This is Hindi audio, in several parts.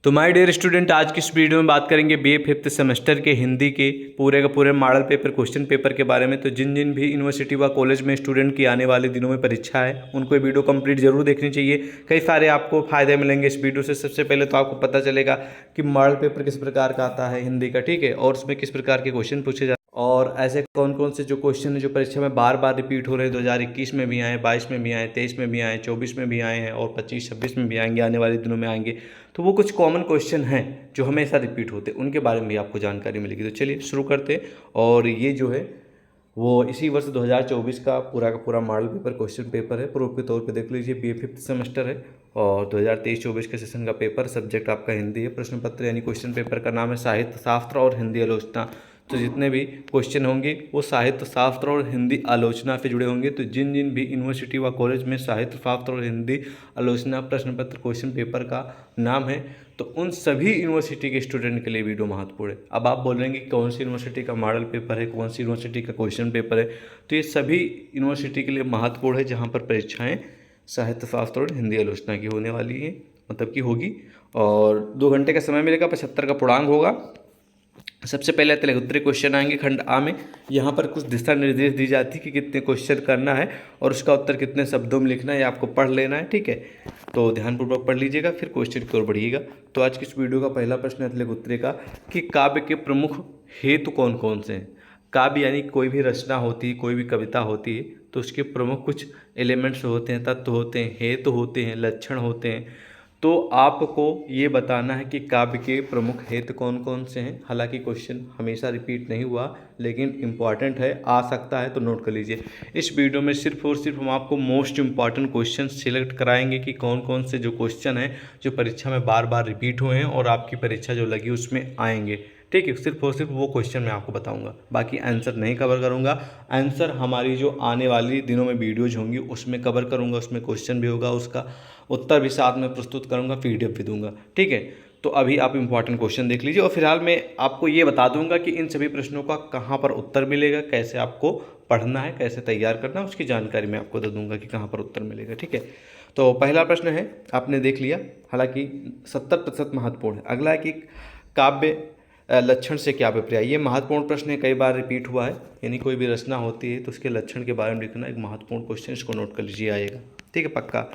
तो माय डियर स्टूडेंट, आज की इस वीडियो में बात करेंगे बीए फिफ्थ सेमेस्टर के हिंदी के पूरे का पूरे मॉडल पेपर क्वेश्चन पेपर के बारे में। तो जिन जिन भी यूनिवर्सिटी व कॉलेज में स्टूडेंट की आने वाले दिनों में परीक्षा है उनको ये वीडियो कंप्लीट जरूर देखनी चाहिए। कई सारे आपको फायदे मिलेंगे इस वीडियो से। सबसे पहले तो आपको पता चलेगा कि मॉडल पेपर किस प्रकार का आता है हिंदी का, ठीक है, और उसमें किस प्रकार के क्वेश्चन पूछे जाते हैं और ऐसे कौन कौन से जो क्वेश्चन है जो परीक्षा में बार बार रिपीट हो रहे हैं। 2021 में भी आए, 22 में भी आए, 23 में भी आए, 24 में भी आए हैं और 25-26 में भी आएंगे, आने वाले दिनों में आएंगे। तो वो कुछ कॉमन क्वेश्चन हैं जो हमेशा रिपीट होते हैं, उनके बारे में भी आपको जानकारी मिलेगी। तो चलिए शुरू करते हैं। और ये जो है वो इसी वर्ष 2024 का पूरा मॉडल पेपर क्वेश्चन पेपर है। प्रूफ के तौर पे देख लीजिए, बीए फिफ्थ सेमेस्टर है और 2023-24 के सेशन का पेपर, सब्जेक्ट आपका हिंदी है। प्रश्न पत्र यानी क्वेश्चन पेपर का नाम है साहित्य शास्त्र और हिंदी आलोचना। तो जितने भी क्वेश्चन होंगे वो साहित्य शास्त्र और हिंदी आलोचना से जुड़े होंगे। तो जिन जिन भी यूनिवर्सिटी व कॉलेज में साहित्य शास्त्र और हिंदी आलोचना प्रश्न पत्र क्वेश्चन पेपर का नाम है, तो उन सभी यूनिवर्सिटी के स्टूडेंट के लिए वीडियो महत्वपूर्ण है। अब आप बोलेंगे कौन सी यूनिवर्सिटी का मॉडल पेपर है, कौन सी यूनिवर्सिटी का क्वेश्चन पेपर है। तो ये सभी यूनिवर्सिटी के लिए महत्वपूर्ण है जहाँ पर परीक्षाएँ साहित्य शास्त्र और हिंदी आलोचना की होने वाली है, मतलब की होगी। और 2 घंटे का समय मिलेगा, 75 का पूर्णांक होगा। सबसे पहले उत्तरी क्वेश्चन आएंगे खंड आ में। यहाँ पर कुछ दिशा निर्देश दी जाती है कि कितने क्वेश्चन करना है और उसका उत्तर कितने शब्दों में लिखना है, आपको पढ़ लेना है, ठीक है। तो ध्यानपूर्वक पढ़ लीजिएगा, फिर क्वेश्चन की ओर बढ़िएगा। तो आज की इस वीडियो का पहला प्रश्न है उत्तरी का कि काव्य के प्रमुख हेतु कौन कौन से हैं। काव्य यानी कोई भी रचना होती है, कोई भी कविता होती है, तो उसके प्रमुख कुछ एलिमेंट्स होते हैं, तत्व होते हैं, हेतु होते हैं, लक्षण होते हैं। तो आपको ये बताना है कि काव्य के प्रमुख हेतु कौन कौन से हैं। हालांकि क्वेश्चन हमेशा रिपीट नहीं हुआ, लेकिन इम्पॉर्टेंट है, आ सकता है, तो नोट कर लीजिए। इस वीडियो में सिर्फ और सिर्फ हम आपको मोस्ट इम्पॉर्टेंट क्वेश्चन सिलेक्ट कराएंगे कि कौन कौन से जो क्वेश्चन हैं जो परीक्षा में बार बार रिपीट हुए हैं और आपकी परीक्षा जो लगी उसमें आएंगे, ठीक है। सिर्फ और सिर्फ वो क्वेश्चन मैं आपको बताऊंगा, बाकी आंसर नहीं कवर करूंगा। आंसर हमारी जो आने वाली दिनों में वीडियोज होंगी उसमें कवर करूंगा, उसमें क्वेश्चन भी होगा, उसका उत्तर भी साथ में प्रस्तुत करूंगा, पीडीएफ भी दूंगा, ठीक है। तो अभी आप इंपॉर्टेंट क्वेश्चन देख लीजिए और फिलहाल मैं आपको ये बता दूंगा कि इन सभी प्रश्नों का कहाँ पर उत्तर मिलेगा, कैसे आपको पढ़ना है, कैसे तैयार करना है, उसकी जानकारी मैं आपको दे दूंगा कि कहाँ पर उत्तर मिलेगा, ठीक है। तो पहला प्रश्न है, आपने देख लिया, हालांकि 70% महत्वपूर्ण है। अगला है कि काव्य लक्षण से क्या अभिप्राय। ये महत्वपूर्ण प्रश्न है, कई बार रिपीट हुआ है। यानी कोई भी रचना होती है तो उसके लक्षण के बारे में लिखना एक महत्वपूर्ण क्वेश्चन, इसको नोट कर लीजिए, आएगा, ठीक है, पक्का।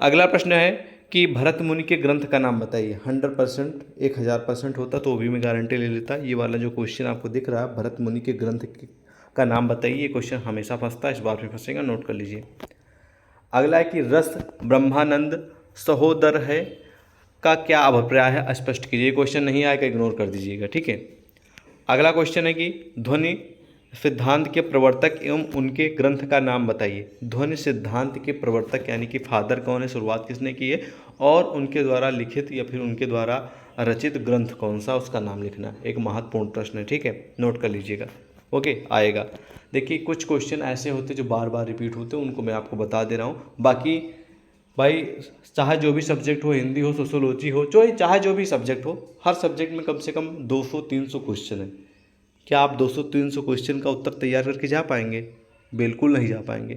अगला प्रश्न है कि भरत मुनि के ग्रंथ का नाम बताइए। 100%, 1000% होता तो वो भी मैं गारंटी ले लेता। ये वाला जो क्वेश्चन आपको दिख रहा है, भरत मुनि के ग्रंथ का नाम बताइए, ये क्वेश्चन हमेशा फंसता है, इस बार भी फंसेगा, नोट कर लीजिए। अगला है कि रस ब्रह्मानंद सहोदर है का क्या अभिप्राय है, स्पष्ट कीजिए। ये क्वेश्चन नहीं आएगा, इग्नोर कर दीजिएगा, ठीक है। अगला क्वेश्चन है कि ध्वनि सिद्धांत के प्रवर्तक एवं उनके ग्रंथ का नाम बताइए। ध्वनि सिद्धांत के प्रवर्तक यानी कि फादर कौन है, शुरुआत किसने की है, और उनके द्वारा लिखित या फिर उनके द्वारा रचित ग्रंथ कौन सा, उसका नाम लिखना। एक महत्वपूर्ण प्रश्न है, ठीक है, नोट कर लीजिएगा, ओके, आएगा। देखिए कुछ क्वेश्चन ऐसे होते हैं जो बार बार रिपीट होते हैं, उनको मैं आपको बता दे रहा हूँ। बाकी भाई चाहे जो भी सब्जेक्ट हो, हिंदी हो, सोशोलॉजी हो, चाहे जो भी सब्जेक्ट हो, हर सब्जेक्ट में कम से कम 200-300 क्वेश्चन है। क्या आप 200-300 क्वेश्चन का उत्तर तैयार करके जा पाएंगे? बिल्कुल नहीं जा पाएंगे।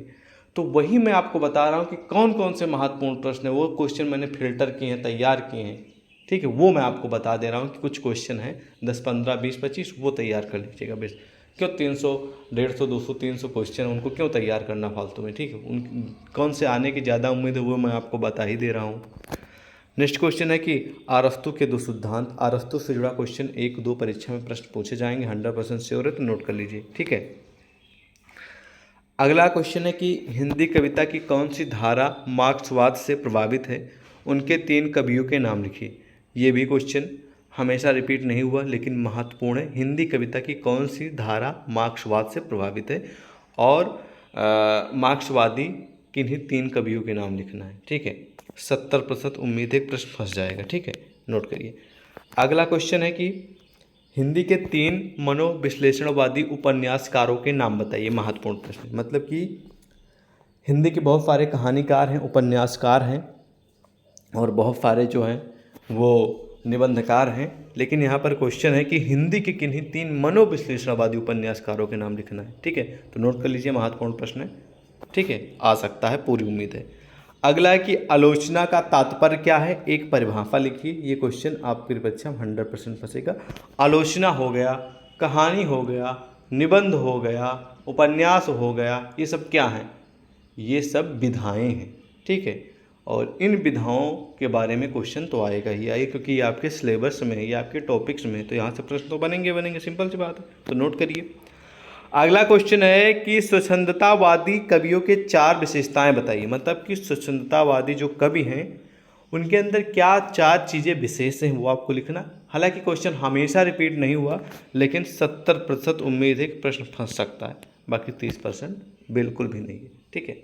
तो वही मैं आपको बता रहा हूँ कि कौन कौन से महत्वपूर्ण प्रश्न है, वो क्वेश्चन मैंने फिल्टर किए हैं, तैयार किए हैं, ठीक है। वो मैं आपको बता दे रहा हूँ कि कुछ क्वेश्चन हैं 10, 15, 20, 25, वो तैयार कर लीजिएगा बेस्ट। क्यों 300, 150, 200, 300 क्वेश्चन, उनको क्यों तैयार करना फालतू में, ठीक है। उन कौन से आने की ज़्यादा उम्मीद है वो मैं आपको बता ही दे रहा हूँ। नेक्स्ट क्वेश्चन है कि अरस्तु के दो सिद्धांत। अरस्तु से जुड़ा क्वेश्चन 1-2 परीक्षा में प्रश्न पूछे जाएंगे, 100% श्योर है, तो नोट कर लीजिए, ठीक है। अगला क्वेश्चन है कि हिंदी कविता की कौन सी धारा मार्क्सवाद से प्रभावित है, उनके 3 कवियों के नाम लिखिए। ये भी क्वेश्चन हमेशा रिपीट नहीं हुआ लेकिन महत्वपूर्ण है। हिंदी कविता की कौन सी धारा मार्क्सवाद से प्रभावित है और मार्क्सवादी किन्हीं 3 कवियों के नाम लिखना है, ठीक है। 70% उम्मीद है प्रश्न फंस जाएगा, ठीक है, नोट करिए। अगला क्वेश्चन है कि हिंदी के 3 मनोविश्लेषणवादी उपन्यासकारों के नाम बताइए। महत्वपूर्ण प्रश्न, मतलब कि हिंदी के बहुत सारे कहानीकार हैं, उपन्यासकार हैं और बहुत सारे जो हैं वो निबंधकार हैं, लेकिन यहाँ पर क्वेश्चन है कि हिंदी के किन्हीं 3 मनोविश्लेषणवादी उपन्यासकारों के नाम लिखना है, ठीक है। तो नोट कर लीजिए, महत्वपूर्ण प्रश्न है, ठीक है, आ सकता है, पूरी उम्मीद है। अगला है कि आलोचना का तात्पर्य क्या है, एक परिभाषा लिखिए। ये क्वेश्चन आपकी परीक्षा में 100% फंसेगा। आलोचना हो गया, कहानी हो गया, निबंध हो गया, उपन्यास हो गया, ये सब क्या हैं? ये सब विधाएं हैं, ठीक है। और इन विधाओं के बारे में क्वेश्चन तो आएगा ही आएगा, क्योंकि ये आपके सिलेबस में है, ये आपके टॉपिक्स में है, तो यहाँ से प्रश्न तो बनेंगे, सिंपल सी बात है। तो नोट करिए। अगला क्वेश्चन है कि स्वच्छंदतावादी कवियों के 4 विशेषताएं बताइए। मतलब कि स्वच्छंदतावादी जो कवि हैं उनके अंदर क्या 4 चीज़ें विशेष हैं, वो आपको लिखना। हालांकि क्वेश्चन हमेशा रिपीट नहीं हुआ, लेकिन 70% उम्मीद है कि प्रश्न फंस सकता है, बाकी 30% बिल्कुल भी नहीं है, ठीक है।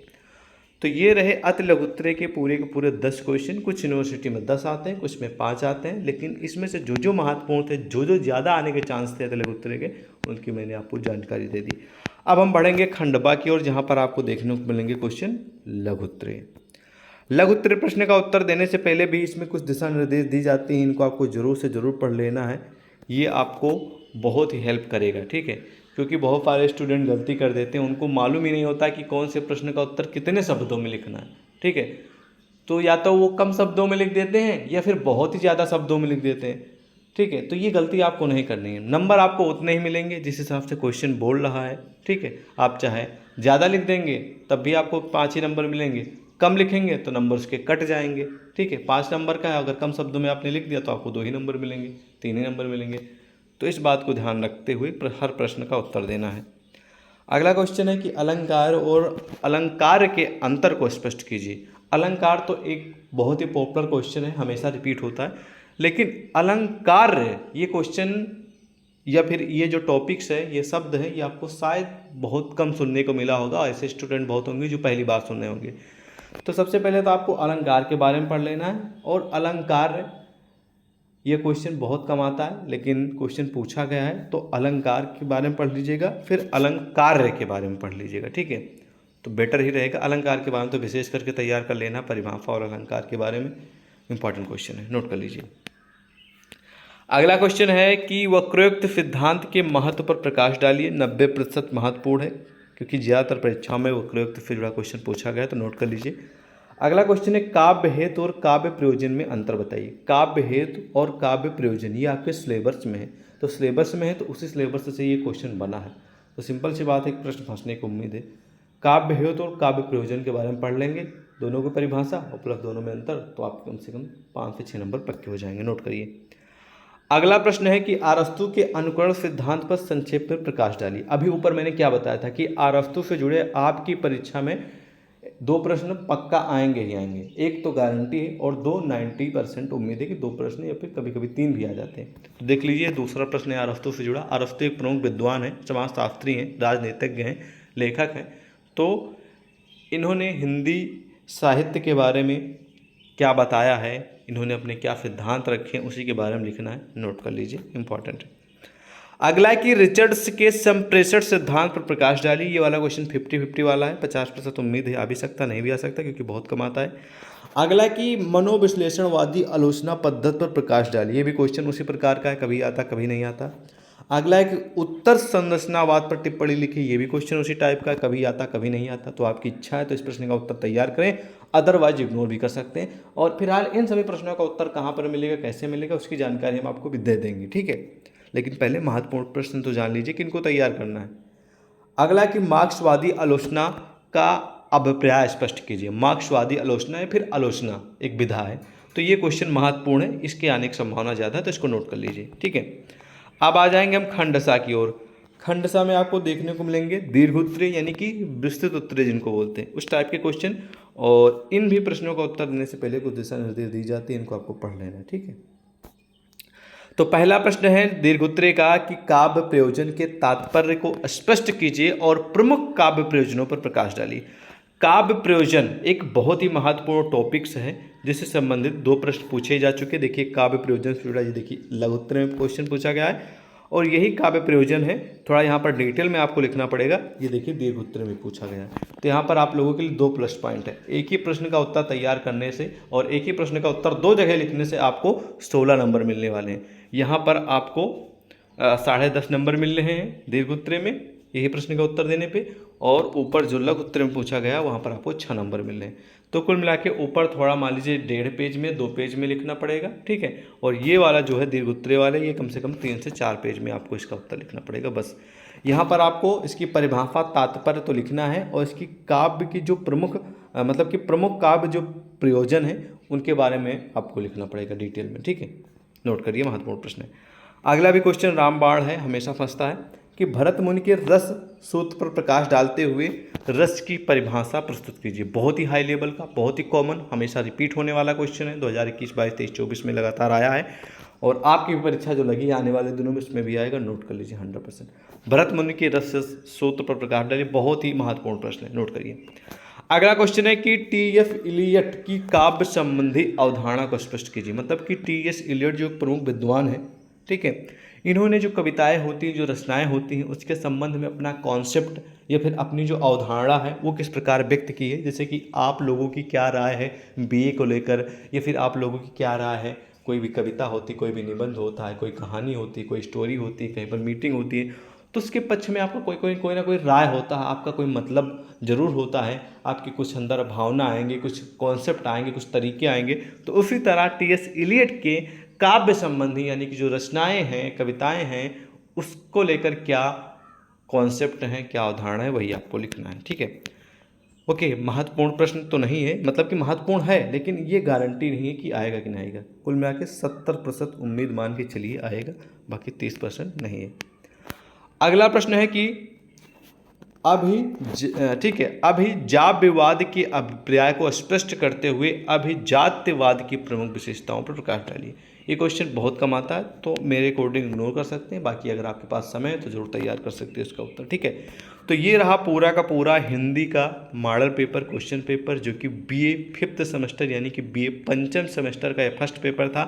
तो ये रहे अति लघुत्तरे के पूरे 10 क्वेश्चन। कुछ यूनिवर्सिटी में 10 आते हैं, कुछ में 5 आते हैं, लेकिन इसमें से जो जो महत्वपूर्ण थे, जो जो ज़्यादा आने के चांस थे अति लघुत्तरे के, उनकी मैंने आपको जानकारी दे दी। अब हम बढ़ेंगे खंडवा की ओर, जहाँ पर आपको देखने को मिलेंगे क्वेश्चन लघुत्तरे। लघुत्तरे प्रश्न का उत्तर देने से पहले भी इसमें कुछ दिशा निर्देश दी जाती हैं, इनको आपको जरूर से ज़रूर पढ़ लेना है। ये आपको बहुत ही हेल्प करेगा, ठीक है। क्योंकि बहुत सारे स्टूडेंट गलती कर देते हैं, उनको मालूम ही नहीं होता कि कौन से प्रश्न का उत्तर कितने शब्दों में लिखना है, ठीक है। तो या तो वो कम शब्दों में लिख देते हैं या फिर बहुत ही ज़्यादा शब्दों में लिख देते हैं, ठीक है। तो ये गलती आपको नहीं करनी है। नंबर आपको उतने ही मिलेंगे जिस हिसाब से क्वेश्चन बोल रहा है, ठीक है। आप चाहे ज़्यादा लिख देंगे तब भी आपको 5 ही नंबर मिलेंगे, कम लिखेंगे तो नंबर उसके कट जाएंगे, ठीक है। 5 नंबर का है, अगर कम शब्दों में आपने लिख दिया तो आपको 2 ही नंबर मिलेंगे, 3 ही नंबर मिलेंगे। तो इस बात को ध्यान रखते हुए हर प्रश्न का उत्तर देना है। अगला क्वेश्चन है कि अलंकार और अलंकार के अंतर को स्पष्ट कीजिए। अलंकार तो एक बहुत ही पॉपुलर क्वेश्चन है, हमेशा रिपीट होता है, लेकिन अलंकार ये क्वेश्चन या फिर ये जो टॉपिक्स है, ये शब्द है, ये आपको शायद बहुत कम सुनने को मिला होगा। ऐसे स्टूडेंट बहुत होंगे जो पहली बार सुन रहे होंगे। तो सबसे पहले तो आपको अलंकार के बारे में पढ़ लेना है। और अलंकार ये क्वेश्चन बहुत कम आता है, लेकिन क्वेश्चन पूछा गया है, तो अलंकार के बारे में पढ़ लीजिएगा, फिर अलंकार के बारे में पढ़ लीजिएगा, ठीक है। तो बेटर ही रहेगा। अलंकार के बारे में तो विशेष करके तैयार कर लेना, परिभाषा और अलंकार के बारे में इंपॉर्टेंट क्वेश्चन है, नोट कर लीजिए। अगला क्वेश्चन है कि वक्रोक्त सिद्धांत के महत्व पर प्रकाश डालिए। 90% महत्वपूर्ण है, क्योंकि ज़्यादातर परीक्षाओं में वक्रोक्त से जुड़ा क्वेश्चन पूछा गया है, तो नोट कर लीजिए। अगला क्वेश्चन है काव्य हेतु और काव्य प्रयोजन में अंतर बताइए। काव्य हेतु और काव्य प्रयोजन ये आपके सिलेबस में है, तो सिलेबस में है तो उसी सिलेबस से ये क्वेश्चन बना है। तो सिंपल सी बात है कि प्रश्न फंसने की उम्मीद है। काव्य हेतु और काव्य प्रयोजन के बारे में पढ़ लेंगे, दोनों की परिभाषा और प्लस दोनों में अंतर, तो आप कम से कम 5 से 6 नंबर पक्के हो जाएंगे, नोट करिए। अगला प्रश्न है कि अरस्तु के अनुकरण सिद्धांत पर संक्षेप में प्रकाश डालिए। अभी ऊपर मैंने क्या बताया था कि अरस्तु से जुड़े आपकी परीक्षा में 2 प्रश्न पक्का आएंगे ही आएंगे। एक तो गारंटी है और 2 90% उम्मीद है कि 2 प्रश्न या फिर कभी कभी 3 भी आ जाते हैं। तो देख लीजिए, दूसरा प्रश्न है अरस्तु से जुड़ा। अरस्तु एक प्रमुख विद्वान है, समाजशास्त्री हैं, राजनीतिज्ञ हैं, लेखक हैं। तो इन्होंने हिंदी साहित्य के बारे में क्या बताया है, इन्होंने अपने क्या सिद्धांत रखे हैं, उसी के बारे में लिखना है, नोट कर लीजिए, इंपॉर्टेंट है। अगला कि रिचर्ड्स के संप्रेषण सिद्धांत पर प्रकाश डालिए। ये वाला क्वेश्चन 50-50 वाला है, 50% उम्मीद है आ भी सकता, नहीं भी आ सकता, क्योंकि बहुत कम आता है। अगला कि मनोविश्लेषणवादी आलोचना पद्धति पर प्रकाश डालिए। ये भी क्वेश्चन उसी प्रकार का है, कभी आता कभी नहीं आता। अगला है कि उत्तर संरचनावाद पर टिप्पणी लिखिए। ये भी क्वेश्चन उसी टाइप का, कभी आता कभी नहीं आता। तो आपकी इच्छा है तो इस प्रश्न का उत्तर तैयार करें, अदरवाइज इग्नोर भी कर सकते हैं। और फिलहाल इन सभी प्रश्नों का उत्तर कहाँ पर मिलेगा, कैसे मिलेगा, उसकी जानकारी हम आपको भी दे देंगे, ठीक है। लेकिन पहले महत्वपूर्ण प्रश्न तो जान लीजिए कि इनको तैयार करना है। अगला कि मार्क्सवादी आलोचना का अभिप्राय स्पष्ट कीजिए। मार्क्सवादी आलोचना या फिर आलोचना एक विधा है, तो ये क्वेश्चन महत्वपूर्ण है, इसके आने की संभावना ज़्यादा है, तो इसको नोट कर लीजिए, ठीक है। अब आ जाएंगे हम खंडसा की ओर। खंडसा में आपको देखने को मिलेंगे दीर्घ उत्तरे यानी कि विस्तृत उत्तरे जिनको बोलते हैं, उस टाइप के क्वेश्चन। और इन भी प्रश्नों का उत्तर देने से पहले कुछ दिशा निर्देश दी जाती है, इनको आपको पढ़ लेना है, ठीक है। तो पहला प्रश्न है दीर्घोत्तरे का कि काव्य प्रयोजन के तात्पर्य को स्पष्ट कीजिए और प्रमुख काव्य प्रयोजनों पर प्रकाश डालिए। काव्य प्रयोजन एक बहुत ही महत्वपूर्ण टॉपिक्स है, जिससे संबंधित 2 प्रश्न पूछे जा चुके। देखिए काव्य प्रयोजन से जुड़ा, ये देखिए लघुत्तर में क्वेश्चन पूछा गया है और यही काव्य प्रयोजन है। थोड़ा यहाँ पर डिटेल में आपको लिखना पड़ेगा। ये देखिए दीर्घोत्तर में पूछा गया है, तो यहाँ पर आप लोगों के लिए 2 प्लस पॉइंट है। एक ही प्रश्न का उत्तर तैयार करने से और एक ही प्रश्न का उत्तर 2 जगह लिखने से आपको 16 नंबर मिलने वाले हैं। यहाँ पर आपको 10.5 नंबर मिल रहे हैं दीर्घोत्तरे में यही प्रश्न का उत्तर देने पे, और ऊपर जो लघु उत्तर में पूछा गया वहाँ पर आपको 6 नंबर मिल रहे हैं। तो कुल मिला के ऊपर थोड़ा मान लीजिए 1.5 पेज में 2 पेज में लिखना पड़ेगा, ठीक है। और ये वाला जो है दीर्घ उत्तरीय वाला, ये कम से कम 3 से 4 पेज में आपको इसका उत्तर लिखना पड़ेगा। बस यहाँ पर आपको इसकी परिभाषा तात्पर्य तो लिखना है और इसकी काव्य की जो प्रमुख मतलब कि प्रमुख काव्य जो प्रयोजन है उनके बारे में आपको लिखना पड़ेगा डिटेल में, ठीक है। नोट करिए, महत्वपूर्ण प्रश्न है। अगला भी क्वेश्चन रामबाण है, हमेशा फंसता है कि भरत मुनि के रस सूत्र पर प्रकाश डालते हुए रस की परिभाषा प्रस्तुत कीजिए। बहुत ही हाई लेवल का, बहुत ही कॉमन, हमेशा रिपीट होने वाला क्वेश्चन है। 2021, 22, 23, 24 में लगातार आया है और आपकी भी परीक्षा जो लगी आने वाले दिनों में उसमें भी आएगा। नोट कर लीजिए 100%। भरत मुनि के रस सूत्र पर प्रकाश डालिए, बहुत ही महत्वपूर्ण प्रश्न है, नोट करिए। अगला क्वेश्चन है कि टी.एस. इलियट की काव्य संबंधी अवधारणा को स्पष्ट कीजिए। मतलब कि टी.एस. इलियट जो प्रमुख विद्वान है, ठीक है, इन्होंने जो कविताएं होती हैं, जो रचनाएं होती हैं, उसके संबंध में अपना कॉन्सेप्ट या फिर अपनी जो अवधारणा है वो किस प्रकार व्यक्त की है। जैसे कि आप लोगों की क्या राय है बीए को लेकर, या फिर आप लोगों की क्या राय है, कोई भी कविता होती, कोई भी निबंध होता है, कोई कहानी होती, कोई स्टोरी होती है, कहीं पर मीटिंग होती है, तो उसके पक्ष में आपका कोई ना कोई राय होता है, आपका कोई मतलब जरूर होता है, आपकी कुछ अंदर भावना आएंगे, कुछ कॉन्सेप्ट आएंगे, कुछ तरीके आएंगे। तो उसी तरह टी.एस. इलियट के काव्य संबंधी यानी कि जो रचनाएं हैं, कविताएं हैं, उसको लेकर क्या कॉन्सेप्ट हैं, क्या अवधारणा है, वही आपको लिखना है, ठीक है। ओके, महत्वपूर्ण प्रश्न तो नहीं है, मतलब कि महत्वपूर्ण है लेकिन ये गारंटी नहीं है कि आएगा कि नहीं आएगा। कुल मिला के 70% उम्मीद मान के चलिए आएगा, बाकी 30% नहीं है। अगला प्रश्न है कि ठीक है, अभिजात्यवाद के अभिप्राय को स्पष्ट करते हुए अभिजात्यवाद की प्रमुख विशेषताओं पर प्रकाश डालिए। ये क्वेश्चन बहुत कम आता है तो मेरे अकॉर्डिंग इग्नोर कर सकते हैं, बाकी अगर आपके पास समय है तो जरूर तैयार कर सकते हैं इसका उत्तर, ठीक है। तो ये रहा पूरा का पूरा हिंदी का मॉडल पेपर, क्वेश्चन पेपर, जो कि बीए 5th सेमेस्टर यानी कि बीए पंचम सेमेस्टर का यह फर्स्ट पेपर था।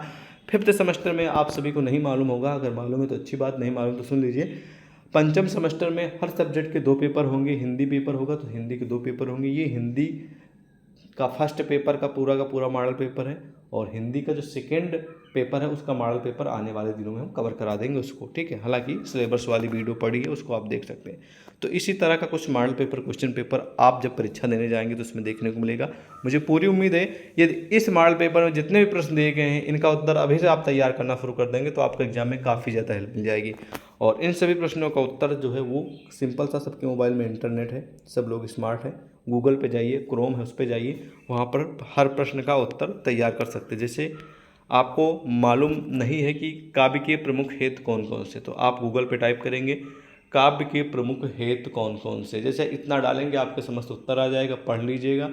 5th सेमेस्टर में आप सभी को नहीं मालूम होगा, अगर मालूम है तो अच्छी बात, नहीं मालूम तो सुन लीजिए। पंचम सेमेस्टर में हर सब्जेक्ट के 2 पेपर होंगे, हिंदी पेपर होगा तो हिंदी के 2 पेपर होंगे। ये हिंदी का फर्स्ट पेपर का पूरा मॉडल पेपर है और हिंदी का जो सेकंड पेपर है उसका मॉडल पेपर आने वाले दिनों में हम कवर करा देंगे उसको, ठीक है। हालांकि सिलेबस वाली वीडियो पड़ी है, उसको आप देख सकते हैं। तो इसी तरह का कुछ मॉडल पेपर, क्वेश्चन पेपर आप जब परीक्षा देने जाएंगे तो उसमें देखने को मिलेगा। मुझे पूरी उम्मीद है यदि इस मॉडल पेपर में जितने भी प्रश्न दिए गए हैं इनका उत्तर अभी से आप तैयार करना शुरू कर देंगे तो आपको एग्जाम में काफ़ी ज़्यादा हेल्प मिल जाएगी। और इन सभी प्रश्नों का उत्तर जो है वो सिंपल सा, सबके मोबाइल में इंटरनेट है, सब लोग स्मार्ट हैं, गूगल पे जाइए, क्रोम है उस पर जाइए, वहाँ पर हर प्रश्न का उत्तर तैयार कर सकते हैं। जैसे आपको मालूम नहीं है कि काव्य के प्रमुख हेतु कौन कौन से, तो आप गूगल पे टाइप करेंगे काव्य के प्रमुख हेतु कौन कौन से, जैसे इतना डालेंगे आपके समस्त उत्तर आ जाएगा, पढ़ लीजिएगा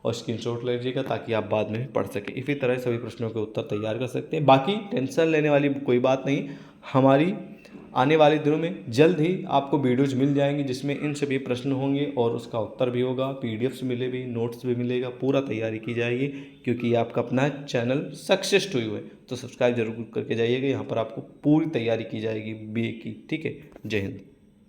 और स्क्रीनशॉट ले लीजिएगा ताकि आप बाद में भी पढ़ सकें। इसी तरह सभी प्रश्नों के उत्तर तैयार कर सकते हैं। बाकी टेंशन लेने वाली कोई बात नहीं, हमारी आने वाले दिनों में जल्द ही आपको वीडियोज मिल जाएंगी जिसमें इन सभी प्रश्न होंगे और उसका उत्तर भी होगा, पीडीएफ्स मिले भी, नोट्स भी मिलेगा, पूरा तैयारी की जाएगी। क्योंकि आपका अपना चैनल सक्सेस टू यू है तो सब्सक्राइब जरूर करके जाइएगा, यहाँ पर आपको पूरी तैयारी की जाएगी बीए की, ठीक है। जय हिंद।